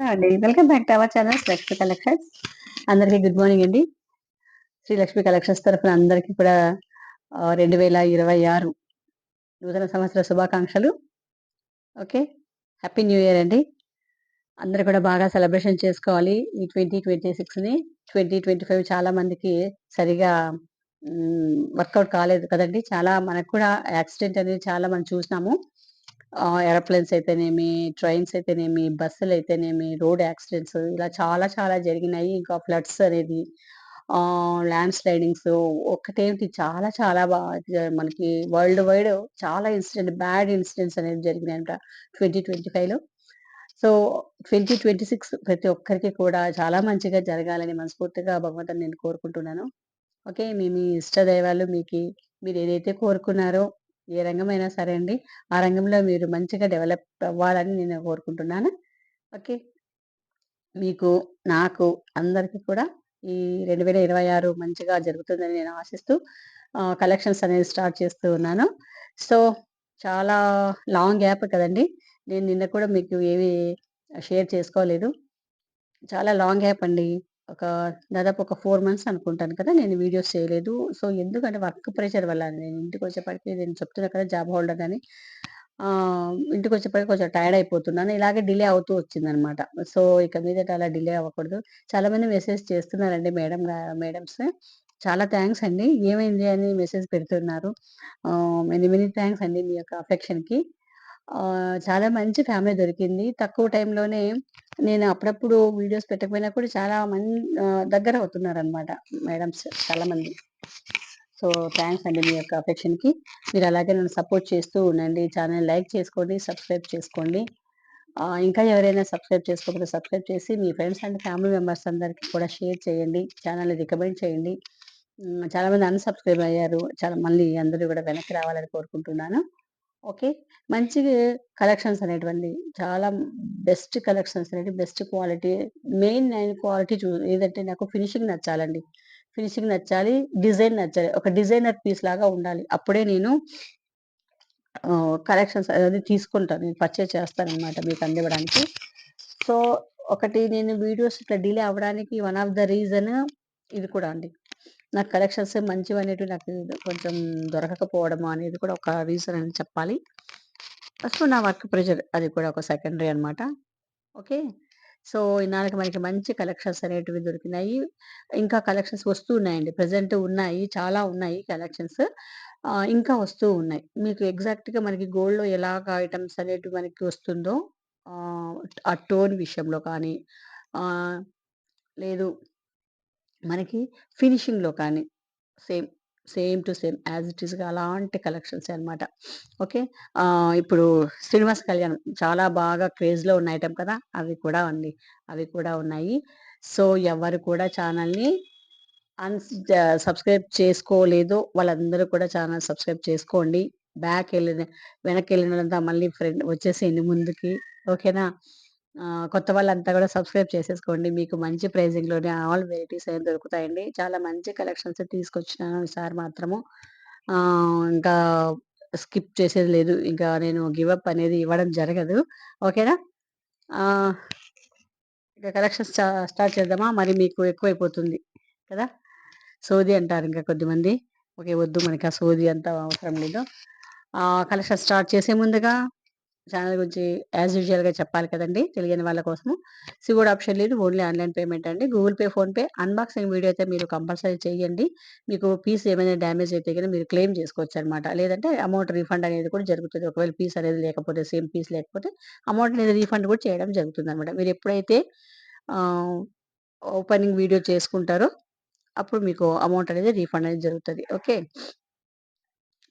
అండి. Welcome back to our channels Lakshmi collections. అందరికీ good morning అండి. శ్రీ లక్ష్మీ కలెక్షన్స్ తరఫున అందరికీ కూడా 2026 నూతన సంవత్సర శుభాకాంక్షలు. ఓకే. హ్యాపీ న్యూ ఇయర్ అండి. అందరూ కూడా బాగా సెలబ్రేషన్ చేసుకోవాలి. ఈ 2026ని. 2025 చాలా మందికి సరిగా వర్కౌట్ కాలేదు కదండీ! చాలా మనకు కూడా యాక్సిడెంట్ అనేది చాలా మనం చూసినాము. ఏరోప్లేన్స్ అయితేనేమి, ట్రైన్స్ అయితేనేమి, బస్సులయితేనేమి, రోడ్ యాక్సిడెంట్స్ ఇలా చాలా చాలా జరిగినాయి. ఇంకా ఫ్లడ్స్ అనేది ల్యాండ్ స్లైడింగ్స్ ఒక్కటేంటి చాలా చాలా మనకి వరల్డ్ వైడ్ చాలా బ్యాడ్ ఇన్సిడెంట్స్ అనేవి జరిగినాయంట 2025లో. సో, 2026 ప్రతి ఒక్కరికి కూడా చాలా మంచిగా జరగాలని మనస్ఫూర్తిగా భగవంతుడిని నేను కోరుకుంటున్నాను. ఓకే. మీ ఇష్ట దైవాలు మీరేదైతే కోరుకున్నారో ఏ రంగమైనా సరే అండి, ఆ రంగంలో మీరు మంచిగా డెవలప్ అవ్వాలని నేను కోరుకుంటున్నాను. ఓకే. మీకు, నాకు అందరికి కూడా ఈ 2026 మంచిగా జరుగుతుందని నేను ఆశిస్తూ కలెక్షన్స్ అనేది స్టార్ట్ చేస్తూ ఉన్నాను. సో, చాలా లాంగ్ గ్యాప్ కదండీ! నేను నిన్న కూడా మీకు ఏమి షేర్ చేసుకోలేదు. చాలా లాంగ్ గ్యాప్ అండి. ఒక దాదాపు ఒక 4 మంత్స్ అనుకుంటాను కదా! నేను వీడియోస్ చేయలేదు. సో, ఎందుకంటే వర్క్ ప్రెషర్ వల్ల నేను ఇంటికొచ్చేప్పటికి నేను చెప్తున్నా కదా! జాబ్ హోల్డర్ అని. ఇంటికొచ్చేప్పటికి కొంచెం టైర్డ్ అయిపోతున్నాను. ఇలాగే డిలే అవుతూ వచ్చిందనమాట. సో, ఇక మీదట అలా డిలే అవ్వకూడదు. చాలామంది మెసేజ్ చేస్తున్నారండి మేడమ్స్. చాలా థాంక్స్ అండి. ఏమైంది అని మెసేజ్ పెడుతున్నారు. మెనీ మెనీ థాంక్స్ అండి మీ యొక్క అఫెక్షన్‌కి. చాలా మంచి ఫ్యామిలీ దొరికింది. తక్కువ టైంలోనే నేను అప్పుడప్పుడు వీడియోస్ పెట్టకపోయినా కూడా చాలా దగ్గరవుతున్నారనమాట మేడమ్స్ చాలామంది. సో, థాంక్స్ అండి మీ యొక్క అఫెక్షన్‌కి. మీరు అలాగే నన్ను సపోర్ట్ చేస్తూ ఉండండి. ఛానెల్ లైక్ చేసుకోండి, సబ్స్క్రైబ్ చేసుకోండి. ఇంకా ఎవరైనా సబ్స్క్రైబ్ చేసుకోకపోతే సబ్స్క్రైబ్ చేసి మీ ఫ్రెండ్స్ అండ్ ఫ్యామిలీ మెంబర్స్ అందరికి కూడా షేర్ చేయండి. ఛానెల్‌ని రికమెండ్ చేయండి. చాలామంది అన్‌సబ్స్క్రైబ్ అయ్యారు. మళ్ళీ అందరూ కూడా వెనక్కి రావాలని కోరుకుంటున్నాను. ఓకే. మంచి కలెక్షన్స్ అనేటివండి. చాలా బెస్ట్ కలెక్షన్స్ అనేటివి, బెస్ట్ క్వాలిటీ. మెయిన్ నేను క్వాలిటీ ఏదంటే నాకు ఫినిషింగ్ నచ్చాలండి. ఫినిషింగ్ నచ్చాలి, డిజైన్ నచ్చాలి. ఒక డిజైనర్ పీస్ లాగా ఉండాలి. అప్పుడే నేను కలెక్షన్స్ అనేది తీసుకుంటాను. నేను పర్చేజ్ చేస్తాననమాట మీకు అందివ్వడానికి. సో, ఒకటి నేను వీడియోస్ ఇట్లా డిలే అవ్వడానికి వన్ ఆఫ్ ద రీజన్ ఇది కూడా అండి. నాకు కలెక్షన్స్ మంచివనేటివి నాకు కొంచెం దొరకకపోవడము అనేది కూడా ఒక రీజన్ అని చెప్పాలి. సో, నా వర్క్ ప్రెషర్ అది కూడా ఒక సెకండరీ అనమాట. ఓకే. సో, ఇన్నాళ్ళకి మనకి మంచి కలెక్షన్స్ అనేటివి దొరికినాయి. ఇంకా కలెక్షన్స్ వస్తూ ఉన్నాయండి. ప్రెజెంట్ ఉన్నాయి. చాలా ఉన్నాయి కలెక్షన్స్. ఇంకా వస్తూ ఉన్నాయి. మీకు ఎగ్జాక్ట్‌గా మనకి గోల్డ్‌లో ఎలాగా ఐటెమ్స్ అనేటివి మనకి వస్తుందో ఆహ్, ఆ టోన్ విషయంలో కానీ ఆహ్, లేదు మనకి ఫినిషింగ్‌లో కానీ same, same to same as it ఈస్‌గా అలాంటి కలెక్షన్సే అన్నమాట. ఓకే. ఇప్పుడు 'శ్రీనివాస్ కళ్యాణం' చాలా బాగా క్రేజ్‌లో ఉన్న ఐటెమ్ కదా! అవి కూడా అండి. అవి కూడా ఉన్నాయి. సో, ఎవరు కూడా ఛానల్‌ని సబ్స్క్రైబ్ చేసుకోలేదో వాళ్ళందరూ కూడా ఛానల్ సబ్స్క్రైబ్ చేసుకోండి. వెనక్కెళ్ళినోళ్ళంతా మళ్ళీ వచ్చేసేయండి ముందుకి. ఓకేనా? కొత్త వాళ్ళంతా కూడా సబ్స్క్రైబ్ చేసేసుకోండి. మీకు మంచి ప్రైజింగ్‌లోనే ఆల్ వెరైటీస్ అనేవి దొరుకుతాయండి. చాలా మంచి కలెక్షన్స్ తీసుకొచ్చినాను ఈసారి మాత్రము. ఇంకా స్కిప్ చేసేది లేదు. ఇంకా నేను గివ్ అప్ అనేది ఇవ్వడం జరగదు. ఓకేనా? ఆహ్, ఇక కలెక్షన్స్ స్టార్ట్ చేద్దామా? మరి మీకు ఎక్కువైపోతుంది కదా! సోది అంటారింక కొద్దిమంది. ఓకే. వద్దు మనకి ఆ సోది అంతా అవసరం లేదు. కలెక్షన్ స్టార్ట్ చేసే ముందుగా ఛానెల్ గురించి యాజ్ యూజువల్‌గా చెప్పాలి కదండీ! తెలియని వాళ్ళ కోసము. సివోడ్ ఆప్షన్ లేదు. ఓన్లీ ఆన్‌లైన్ పేమెంట్ అండి. Google pay, PhonePe unboxing video అయితే మీరు కంపల్సరీ చేయండి. మీకు పీస్ ఏమైనా డ్యామేజ్ అయితే గనుక మీరు క్లెయిమ్ చేసుకోవచ్చనమాట. లేదంటే అమౌంట్ రీఫండ్ అనేది కూడా జరుగుతది. ఒకవేళ పీస్ అనేది లేకపోతే సేమ్ పీస్ లేకపోతే అమౌంట్ అనేది రీఫండ్ కూడా చేయడం జరుగుతుందనమాట. మీరెప్పుడైతే ఆహ్, ఓపెనింగ్ వీడియో చేసుకుంటారో అప్పుడు మీకు అమౌంట్ అనేది రీఫండ్ అనేది జరుగుతది. ఓకే.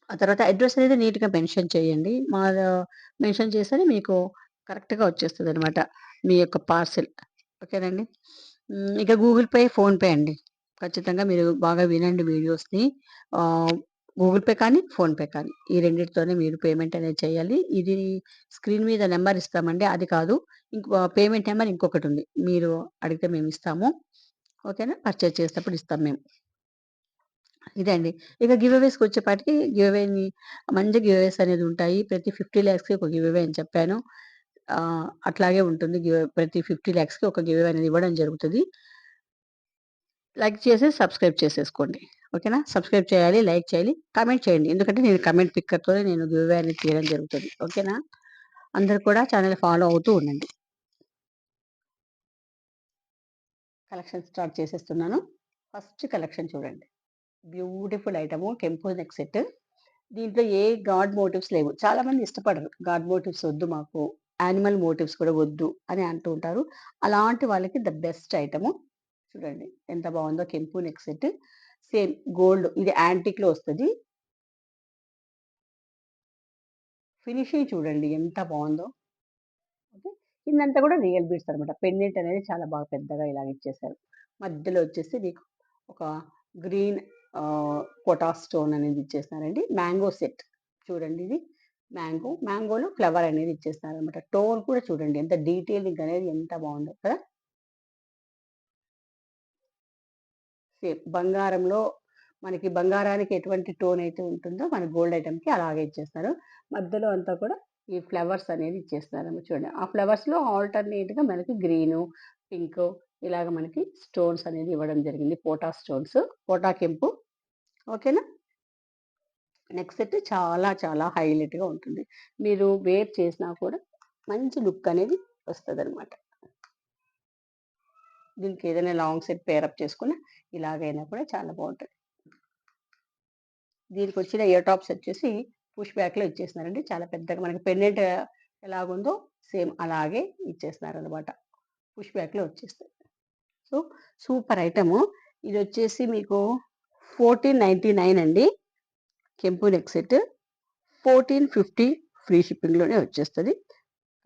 ఆ తర్వాత అడ్రెస్ అనేది నీట్‌గా మెన్షన్ చేయండి. మెన్షన్ చేస్తేనే మీకు కరెక్ట్‌గా వచ్చేస్తదనమాట. మీ యొక్క పార్సెల్. ఓకేనండి. ఇక గూగుల్ పే, ఫోన్‌పే అండి. ఖచ్చితంగా మీరు బాగా వినండి వీడియోస్‌ని. ఆహ్, గూగుల్ పే కానీ, ఫోన్‌పే కానీ ఈ రెండిటితోనే మీరు పేమెంట్ అనేది చేయాలి. ఇది స్క్రీన్ మీద నంబర్ ఇస్తామండి. అది కాదు. పేమెంట్ నంబర్ ఇంకొకటుంది. మీరు అడిగితే మేమిస్తాము. ఓకేనా? పర్చేజ్ చేసేటప్పుడు ఇస్తాం మేము. ఇదండి. ఇక గివ్ అవేస్‌కొచ్చేపాటికి మంచి గివ్ అవేస్ అనేది ఉంటాయి. ప్రతి 50 లాక్స్‌కి ఒక గివ్ అవే అని చెప్పాను. అట్లాగే ఉంటుంది. ప్రతి 50 లాక్స్‌కి ఒక గివ్ అవే అనేది ఇవ్వడం జరుగుతది. లైక్ చేసి సబ్స్క్రైబ్ చేసేసుకోండి. ఓకేనా? సబ్స్క్రైబ్ చేయాలి, లైక్ చేయాలి, కామెంట్ చేయండి. ఎందుకంటే నేను కామెంట్ పిక్కర్‌తోనే నేను గివ్ అవే అనేది చేయడం జరుగుతది. ఓకేనా? అందరూ కూడా ఛానెల్ ఫాలో అవుతూ ఉండండి. కలెక్షన్ స్టార్ట్ చేసేస్తున్నాను. ఫస్ట్ కలెక్షన్ చూడండి. బ్యూటిఫుల్ ఐటము కెంపు నెక్ సెట్. దీంట్లో ఏ గాడ్ మోటివ్స్ లేవు. చాలామంది ఇష్టపడరు. గాడ్ మోటివ్స్ వద్దు మాకు, యానిమల్ మోటివ్స్ కూడా వద్దు అని అంటూ ఉంటారు. అలాంటి వాళ్ళకి ద బెస్ట్ ఐటము. చూడండి ఎంత బావుందో కెంపు నెక్ సెట్. సేమ్ గోల్డ్ ఇది యాంటిక్‌లో వస్తది. ఫినిషింగ్ చూడండి ఎంత బావుందో. ఓకే. కిందంతా కూడా రియల్ బీడ్స్ అనమాట. పెండెంట్ అనేది చాలా బాగా పెద్దగా ఇలాగ ఇచ్చేసారు. మధ్యలో వచ్చేసి మీకు ఒక గ్రీన్ పొటాస్ స్టోన్ అనేది ఇచ్చేసినారండి. మ్యాంగో సెట్ చూడండి ఇది మ్యాంగోలో ఫ్లవర్ అనేది ఇచ్చేసినారనమాట. టోన్ కూడా చూడండి ఎంత డీటెయిలింగ్ అనేది ఎంత బావుందో కదా! సేమ్ బంగారంలో మనకి బంగారానికి ఎటువంటి టోన్ అయితే ఉంటుందో మన గోల్డ్ ఐటెమ్‌కి అలాగే ఇచ్చేస్తారు. మధ్యలో అంతా కూడా ఈ ఫ్లవర్స్ అనేది ఇచ్చేస్తున్నారన్నమాట చూడండి. ఆ ఫ్లవర్స్‌లో ఆల్టర్‌నేట్‌గా మనకి గ్రీను, పింకు ఇలాగ మనకి స్టోన్స్ అనేది ఇవ్వడం జరిగింది. పోటా స్టోన్స్, పోటా కెంపు ఓకేనా? నెక్ సెట్ చాలా చాలా హైలైట్‌గా ఉంటుంది. మీరు వేర్ చేసినా కూడా మంచి లుక్ అనేది వస్తదనమాట. దీనికి ఏదైనా లాంగ్ సెట్ పేరప్ చేసుకున్న ఇలాగైనా కూడా చాలా బావుంటది. దీనికొచ్చిన ఇయర్ టాప్స్ వచ్చేసి పుష్ బ్యాక్‌లో ఇచ్చేసినారండి. చాలా పెద్దగా మనకి పెండెంట్ ఎలాగుందో సేమ్ అలాగే ఇచ్చేసినారనమాట. పుష్ బ్యాక్‌లో వచ్చేస్తాయి. So, super item. ఇదొచ్చేసి మీకు 1499 అండి. కెంపు నెక్ సెట్. 1450 ఫ్రీ షిప్పింగ్‌లోనే వచ్చేస్తది.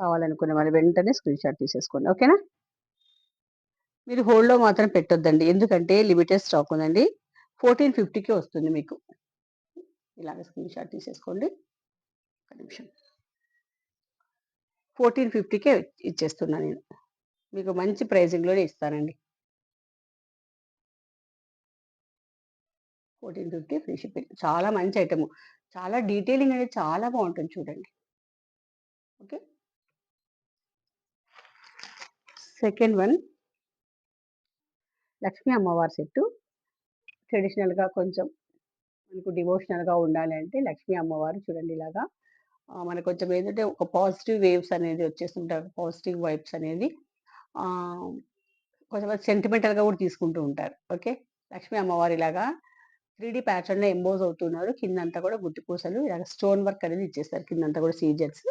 కావాలనుకునే వాళ్ళు వెంటనే స్క్రీన్‌షాట్ తీసేసుకోండి. ఓకేనా? మీరు హోల్డ్‌లో మాత్రం పెట్టొద్దండి. ఎందుకంటే లిమిటెడ్ స్టాక్ ఉందండి. 1450కే వస్తుంది మీకు. ఇలాగ స్క్రీన్‌షాట్ తీసేసుకోండి. ఒక్క నిమిషం. 1450కే ఇచ్చేస్తున్నా నేను. మీకు మంచి ప్రైజింగ్‌లోనే ఇస్తానండి. 1450 ఫ్రీ షిప్పింగ్. చాలా మంచి ఐటెము. చాలా డీటెయిలింగ్ అనేది చాలా బావుంటుంది చూడండి. ఓకే. సెకండ్ వన్ లక్ష్మీ అమ్మవారి సెట్టు. ట్రెడిషనల్‌గా కొంచెం మనకు డివోషనల్‌గా ఉండాలి అంటే లక్ష్మీ అమ్మవారు చూడండి ఇలాగా మనకు కొంచెం ఏంటంటే ఒక పాజిటివ్ వేవ్స్ అనేది వచ్చేస్తుంటాయి. పాజిటివ్ వైబ్స్ అనేది ఆహ్, కొంతమంది సెంటిమెంటల్‌గా కూడా తీసుకుంటూ ఉంటారు. ఓకే. లక్ష్మీ అమ్మవారు ఇలాగా 3 ప్యాటర్న్‌లో ఎంబోస్ అవుతున్నారు. కిందంతా కూడా గుత్తి పూసలు ఇలాగ స్టోన్ వర్క్ అనేది ఇచ్చేస్తారు. కిందంతా కూడా సీజెట్స్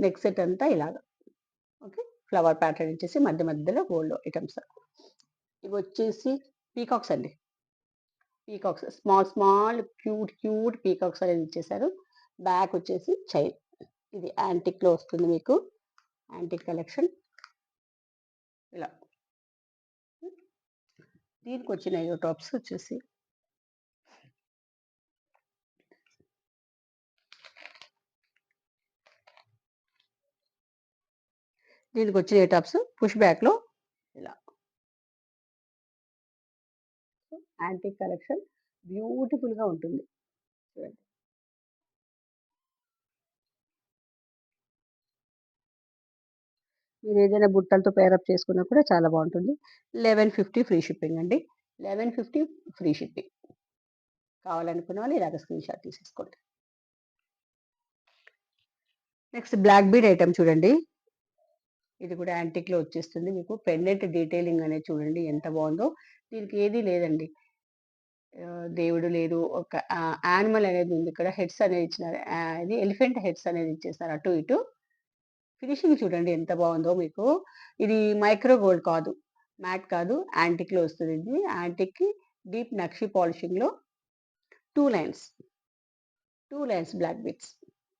నెక్ సెట్ అంతా ఇలాగ. ఓకే. ఫ్లవర్ ప్యాటర్న్ ఇచ్చేసి మధ్య మధ్యలో గోల్డ్ ఐటెమ్స్. ఇవొచ్చేసి పీకాక్స్ అండి. పీకాక్స్ స్మాల్ క్యూట్ పీకాక్స్ అనేది ఇచ్చేసారు. బ్యాక్ వచ్చేసి చైన్. ఇది యాంటిక్‌లో వస్తుంది మీకు. యాంటిక్ కలెక్షన్ ఇలా. దీనికొచ్చిన ఇయర్ టాప్స్ వచ్చేసి దీనికొచ్చిన ఇయర్ టాప్స్ పుష్ బ్యాక్‌లో ఇలా. యాంటిక్ కలెక్షన్ బ్యూటిఫుల్‌గా ఉంటుంది. చూడండి. మీరేదైనా బుట్టలతో పేరప్ చేసుకున్నా కూడా చాలా బావుంటుంది. 1150 ఫ్రీ షిప్పింగ్ అండి. 1150 ఫ్రీ షిప్పింగ్. కావాలనుకున్న వాళ్ళు ఇలాగ స్క్రీన్‌షాట్ తీసేసుకోండి. నెక్స్ట్ బ్లాక్ బీడ్ ఐటెమ్ చూడండి. ఇది కూడా యాంటిక్‌లో వచ్చేస్తుంది మీకు. పెండెంట్ డీటెయిలింగ్ అనేది చూడండి ఎంత బావుందో. దీనికి ఏది లేదండి. దేవుడు లేదు. ఒక యానిమల్ అనేది ఉంది. ఇక్కడ హెడ్స్ అనేది ఇచ్చినారు. ఇది ఎలిఫెంట్ హెడ్స్ అనేది ఇచ్చేసారు అటు ఇటు. ఫినిషింగ్ చూడండి ఎంత బావుందో మీకు. ఇది మైక్రో గోల్డ్ కాదు. మ్యాట్ కాదు. యాంటిక్‌లో వస్తది ఇది. యాంటిక్‌కి డీప్ నక్షి పాలిషింగ్‌లో 2 lines. 2 lines black beads.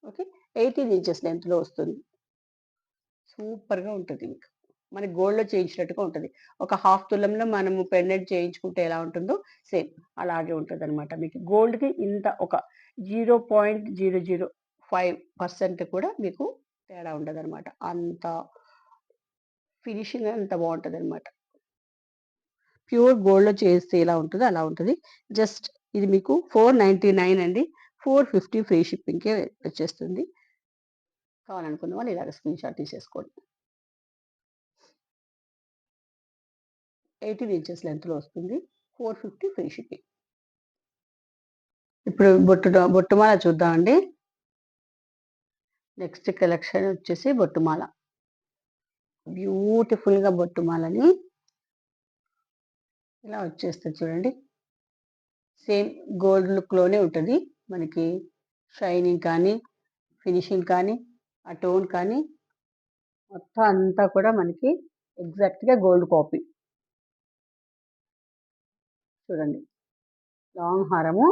Okay. 18 inches లెంగ్త్‌లో వస్తుంది. సూపర్‌గా ఉంటది మీకు. మనకి గోల్డ్‌లో చేయించినట్టుగా ఉంటది. ఒక హాఫ్ తులంలో మనము పెండెంట్ చేయించుకుంటే ఎలా ఉంటుందో సేమ్ అలాగే ఉంటదనమాట. మీకు గోల్డ్‌కి ఇంత ఒక 0.005% కూడా మీకు తేడా ఉండదనమాట. అంత ఫినిషింగ్ అంత బావుంటదనమాట. ప్యూర్ గోల్డ్‌లో చేస్తే ఎలా ఉంటదో అలా ఉంటది. జస్ట్ ఇది మీకు 499 అండి. 450 ఫ్రీ షిప్పింగ్‌కే వచ్చేస్తుంది. కావాలనుకున్న వాళ్ళు ఇలాగ స్క్రీన్ షాట్ తీసేసుకోండి. 18 ఇంచెస్ లెంత్‌లో వస్తుంది. 450 ఫ్రీ షిప్పింగ్. ఇప్పుడు బొట్టుమాల చూద్దామండి. నెక్స్ట్ కలెక్షన్ వచ్చేసి బొట్టుమాల. బ్యూటిఫుల్‌గా బొట్టుమాలని ఇలా వచ్చేస్తది చూడండి. సేమ్ గోల్డ్ లుక్‌లోనే ఉంటది. మనకి షైనింగ్ కానీ, ఫినిషింగ్ కానీ, ఆ టోన్ కానీ మొత్తం అంతా కూడా మనకి ఎగ్జాక్ట్‌గా గోల్డ్ కాపీ. చూడండి. లాంగ్ హారము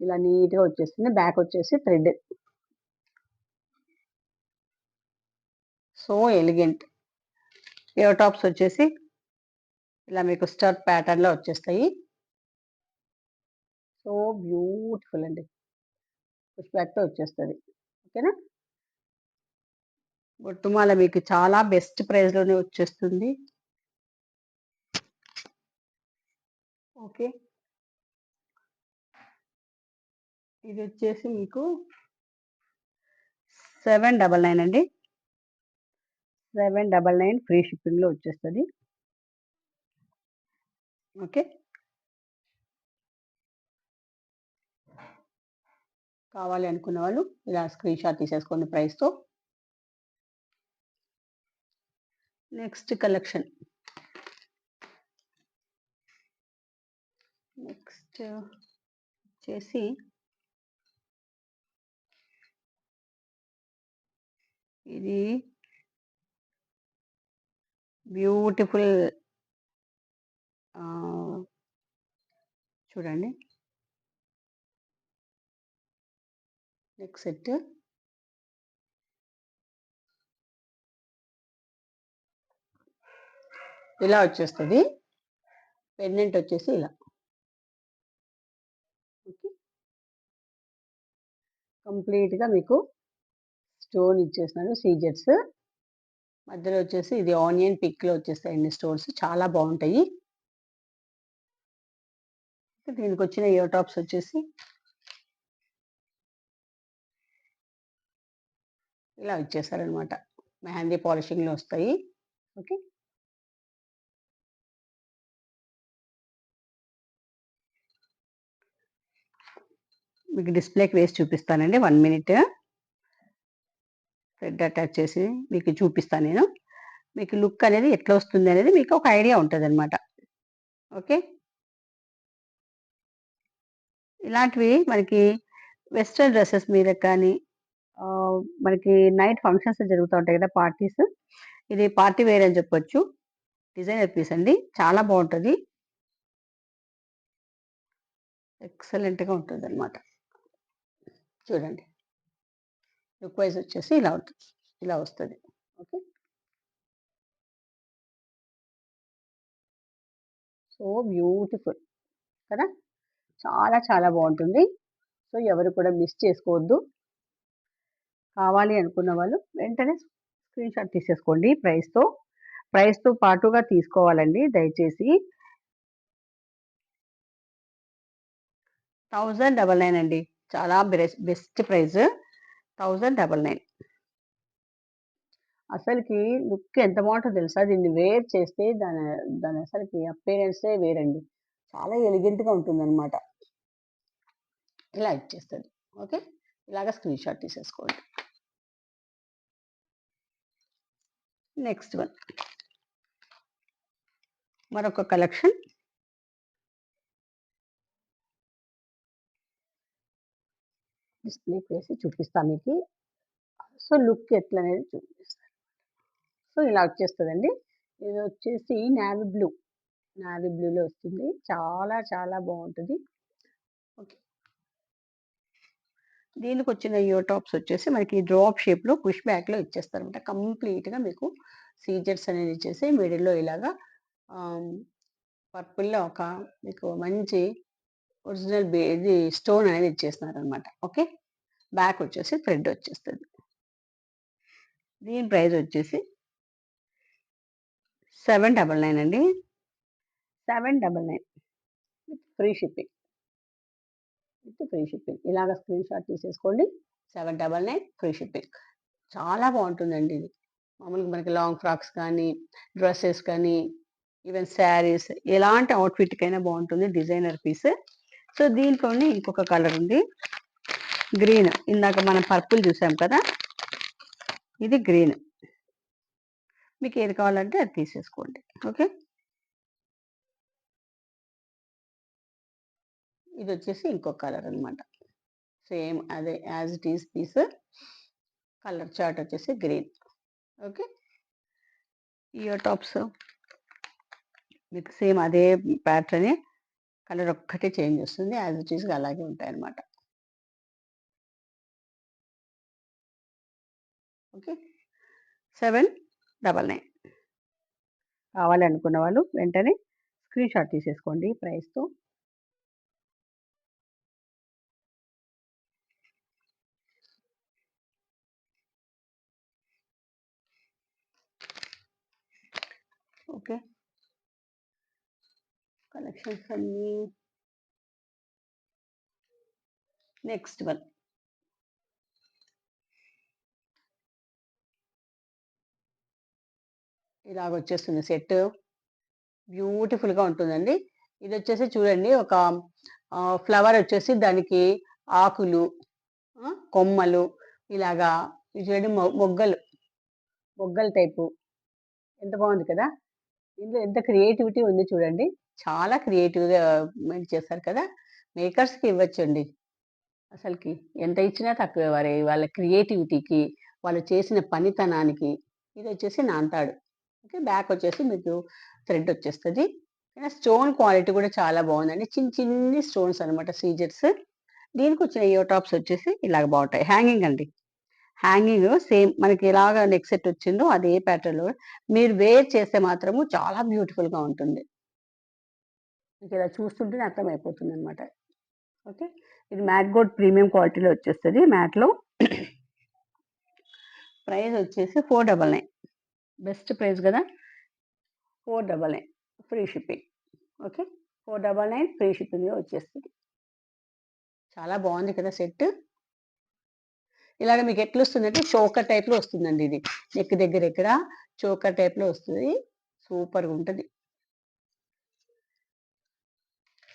ఇలా నీట్‌గా వచ్చేస్తుంది. బ్యాక్ వచ్చేసి thread. So elegant. Ear tops వచ్చేసి ఇలా మీకు స్టడ్ ప్యాటర్న్‌లో వచ్చేస్తాయి. సో బ్యూటిఫుల్ అండి. పుష్ బ్యాక్‌తో వచ్చేస్తది. ఓకేనా? బొట్టుమాల మీకు చాలా బెస్ట్ ప్రైస్‌లోనే వచ్చేస్తుంది. ఓకే. ఇది వచ్చేసి మీకు 799 అండి. 799 ఫ్రీ షిప్పింగ్‌లో వచ్చేస్తది. ఓకే. కావాలి అనుకున్న వాళ్ళు ఇలా స్క్రీన్ షాట్ తీసేసుకోండి ప్రైస్‌తో. Next collection. నెక్స్ట్ వచ్చేసి ఇది బ్యూటిఫుల్ చూడండి. Neck set. ఇలా వచ్చేస్తది. పెండెంట్ వచ్చేసి ఇలా. ఓకే. కంప్లీట్‌గా మీకు స్టోన్ ఇచ్చేసినారు సీజెట్స్. మధ్యలో వచ్చేసి ఇది ఆనియన్ పిక్‌లో వచ్చేస్తాయండి స్టోన్స్. చాలా బావుంటాయి. దీనికొచ్చిన ఇయర్ టాప్స్ వచ్చేసి ఇలా ఇచ్చేసారనమాట. మెహందీ పాలిషింగ్‌లో వస్తాయి. ఓకే. మీకు డిస్‌ప్లేకి వేసి చూపిస్తానండి. 1 మినిట్. థ్రెడ్ అటాచ్ చేసి మీకు చూపిస్తాను నేను. మీకు లుక్ అనేది ఎట్లా వస్తుంది అనేది మీకు ఒక ఐడియా ఉంటదనమాట. ఓకే. ఇలాంటివి మనకి వెస్టర్న్ డ్రెసెస్ మీద కానీ మనకి నైట్ ఫంక్షన్స్ జరుగుతా ఉంటాయి కదా! పార్టీస్. ఇది పార్టీ వేర్ అని చెప్పొచ్చు. డిజైనర్ పీస్ అండి. చాలా బావుంటది. ఎక్సలెంట్‌గా ఉంటదనమాట. చూడండి. లుక్ వైస్ వచ్చేసి ఇలా ఉంటుంది. ఇలా వస్తది. ఓకే. సో బ్యూటిఫుల్ కదా! చాలా చాలా బావుంటుంది. సో ఎవరు కూడా మిస్ చేసుకోవద్దు. కావాలి అనుకున్న వాళ్ళు వెంటనే స్క్రీన్ షాట్ తీసేసుకోండి ప్రైస్‌తో. ప్రైస్‌తో పాటుగా తీసుకోవాలండి దయచేసి. 1099 అండి. చాలా బెస్ట్ ప్రైస్. 1099. అసలకి లుక్ ఎంత బావుంటదో తెలుసా? దీన్ని వేర్ చేస్తే దాని అసలకి అపియరెన్సే వేరండి. చాలా ఎలిగెంట్‌గా ఉంటుందనమాట. ఇలా ఇచ్చేస్తది. ఓకే. ఇలాగ స్క్రీన్ షాట్ తీసేసుకోండి. Next one. మరొక కలెక్షన్. డిస్‌ప్లేకి వేసి చూపిస్తా మీకి. సో లుక్ ఎట్లనేది చూపిస్తా. సో ఇలా వచ్చేస్తదండి. ఇదొచ్చేసి నేవీ బ్లూ. నేవీ బ్లూలో వస్తుంది. చాలా చాలా బావుంటది. ఓకే. దీనికొచ్చిన ఇయర్ టాప్స్ వచ్చేసి మనకి డ్రాప్ షేప్‌లో పుష్ బ్యాక్‌లో ఇచ్చేస్తారనమాట. కంప్లీట్‌గా మీకు సీజెట్స్ అనేది ఇచ్చేసి మిడిల్‌లో ఇలాగా ఆహ్, పర్పుల్‌లో ఒక మీకు మంచి ఒరిజినల్ ఇది స్టోన్ అనేది ఇచ్చేస్తున్నారనమాట. ఓకే. బ్యాక్ వచ్చేసి థ్రెడ్ వచ్చేస్తది. దీని ప్రైస్ వచ్చేసి 799 అండి. 799 with free shipping. With free shipping. ఇలాగ స్క్రీన్ షాట్ తీసేసుకోండి. 799 ఫ్రీ షిప్పింగ్. చాలా బావుంటుందండి ఇది. మామూలుగా మనకి లాంగ్ ఫ్రాక్స్ కానీ, డ్రెసెస్ కానీ, ఈవెన్ శారీస్ ఎలాంటి అవుట్‌ఫిట్‌కైనా బావుంటుంది. Designer piece. సో, దీంట్లోనే ఇంకొక కలర్ ఉంది. గ్రీన్. ఇందాక మనం పర్పుల్ చూసాం కదా! ఇది గ్రీన్. మీకేది కావాలంటే అది తీసేసుకోండి. ఓకే. ఇదొచ్చేసి ఇంకో కలర్ అనమాట. సేమ్ అదే as it is piece. Colour chart వచ్చేసి గ్రీన్. ఓకే. ఇయర్ టాప్స్ మీకు సేమ్ అదే ప్యాటర్నే. కలర్ ఒక్కటే చేంజ్ వస్తుంది. యాజ్ ఇట్ ఈజ్‌గా అలాగే ఉంటాయన్నమాట. ఓకే. 799 కావాలనుకున్న వాళ్ళు వెంటనే స్క్రీన్‌షాట్ తీసేసుకోండి ప్రైస్‌తో. ఓకే. కలెక్షన్స్ అన్నీ నెక్స్ట్ వన్. ఇలాగొచ్చేస్తుంది సెట్. బ్యూటిఫుల్‌గా ఉంటుందండి. ఇదొచ్చేసి చూడండి ఒక ఫ్లవర్ వచ్చేసి దానికి ఆకులు, కొమ్మలు ఇలాగా ఇది చూడండి మొగ్గలు, మొగ్గల టైపు ఎంత బావుంది కదా! ఇందులో ఎంత క్రియేటివిటీ ఉంది చూడండి. చాలా క్రియేటివ్‌గా మేక్ చేశారు కదా! మేకర్స్‌కి ఇవ్వచ్చండి. అసలకి ఎంత ఇచ్చినా తక్కువే వాళ్ళ క్రియేటివిటీకి, వాళ్ళు చేసిన పనితనానికి. ఇదొచ్చేసి నాంతాడు. ఓకే. బ్యాక్ వచ్చేసి మీకు థ్రెడ్ వచ్చేస్తది. స్టోన్ క్వాలిటీ కూడా చాలా బావుందండి. చిన్ని స్టోన్స్ అనమాట సీజర్స్. దీనికొచ్చిన ఇయర్ టాప్స్ వచ్చేసి ఇలాగ బావుంటాయి. హ్యాంగింగ్ అండి. హ్యాంగింగ్ సేమ్ మనకి ఎలాగా నెక్ సెట్ వచ్చిందో అదే ప్యాటర్న్‌లో మీరు వేర్ చేస్తే మాత్రము చాలా బ్యూటిఫుల్‌గా ఉంటుంది. మీకిలా చూస్తుంటేనే అర్థమైపోతుందనమాట. ఓకే. ఇది మ్యాట్ గోల్డ్ ప్రీమియం క్వాలిటీలో వచ్చేస్తది మ్యాట్‌లో. ప్రైస్ వచ్చేసి 499. బెస్ట్ ప్రైస్ గదా! 499 ఫ్రీ షిప్పింగ్. ఓకే. 499 ఫ్రీ షిప్పింగ్‌లో వచ్చేస్తది. చాలా బావుంది కదా సెట్. ఇలాగ మీకు ఎట్లొస్తుందంటే చోకర్ టైప్‌లో వస్తుందండి ఇది. నెక్ దగ్గర ఇక్కడ చోకర్ టైప్‌లో వస్తది. సూపర్‌గుంటది.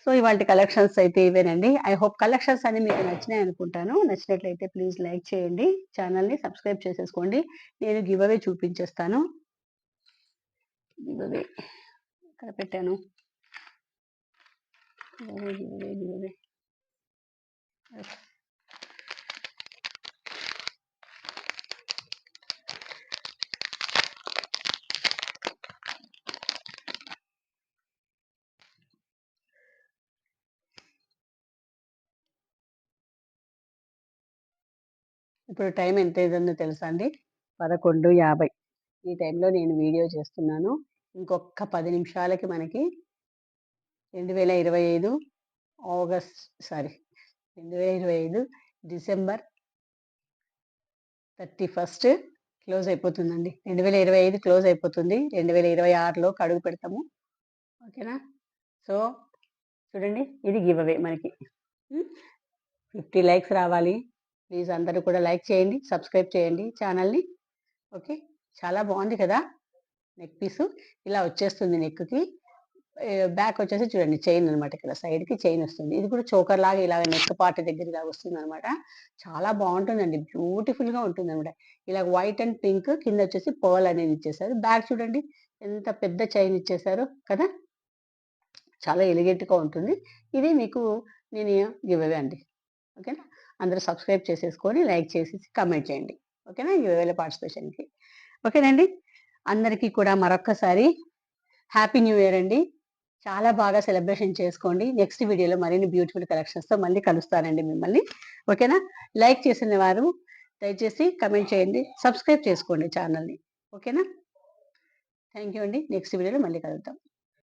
సో, ఇవాల్టి కలెక్షన్స్ అయితే ఇవేనండి. ఐ హోప్ కలెక్షన్స్ అన్నీ మీకు నచ్చినాయనుకుంటాను. నచ్చినట్లయితే ప్లీజ్ లైక్ చేయండి. ఛానెల్‌ని సబ్స్క్రైబ్ చేసేసుకోండి. నేను గివ్ అవే చూపించేస్తాను. గివ్ అవే ఎక్కడ పెట్టాను? Give away. యెస్. ఇప్పుడు టైం ఎంతయిందో తెలుసా అండి? 11:50. ఈ టైంలో నేను వీడియో చేస్తున్నాను. ఇంకొక్క 10 నిమిషాలకి మనకి 2025 ఆగస్ట్ సారీ 2025 డిసెంబర్ 31 క్లోజ్ అయిపోతుందండి. 2025 క్లోజ్ అయిపోతుంది. 2026లోకి అడుగు పెడతాము. ఓకేనా? సో, చూడండి ఇది గివ్ అవే మనకి. హ్మ్. 50 లైక్స్ రావాలి. ప్లీజ్ అందరూ కూడా లైక్ చేయండి. సబ్స్క్రైబ్ చేయండి ఛానల్‌ని. ఓకే. చాలా బావుంది కదా! నెక్ పీసు. ఇలా వచ్చేస్తుంది నెక్‌కి. బ్యాక్ వచ్చేసి చూడండి చైన్ అనమాట. ఇక్కడ సైడ్‌కి చైన్ వస్తుంది. ఇది కూడా చోకర్ లాగా ఇలాగ నెక్ పార్ట్ దగ్గర ఇలా వస్తుందనమాట. చాలా బావుంటుందండి. బ్యూటిఫుల్‌గా ఉంటుందనమాట. ఇలాగ వైట్ అండ్ పింక్ కింద వచ్చేసి పర్ల్ అనేది ఇచ్చేసారు. బ్యాక్ చూడండి ఎంత పెద్ద చైన్ ఇచ్చేసారో కదా! చాలా ఎలిగెంట్‌గా ఉంటుంది. ఇది మీకు నేను గివ్ అవే అండి. ఓకేనా? అందరూ సబ్స్క్రైబ్ చేసేసుకొని, లైక్ చేసేసి, కామెంట్ చేయండి. ఓకేనా? గివ్ అవేలో పార్టిసిపేషన్‌కి. ఓకేనండి. అందరికీ కూడా మరొక్కసారి హ్యాపీ న్యూ ఇయర్ అండి. చాలా బాగా సెలబ్రేషన్ చేసుకోండి. నెక్స్ట్ వీడియోలో మరిన్ని బ్యూటిఫుల్ కలెక్షన్స్‌తో మళ్ళీ కలుస్తానండి మిమ్మల్ని. ఓకేనా? లైక్ చేసిన వారు దయచేసి కామెంట్ చేయండి. సబ్స్క్రైబ్ చేసుకోండి ఛానల్‌ని. ఓకేనా? థాంక్ యూ అండి. నెక్స్ట్ వీడియోలో మళ్ళీ కలుద్దాం.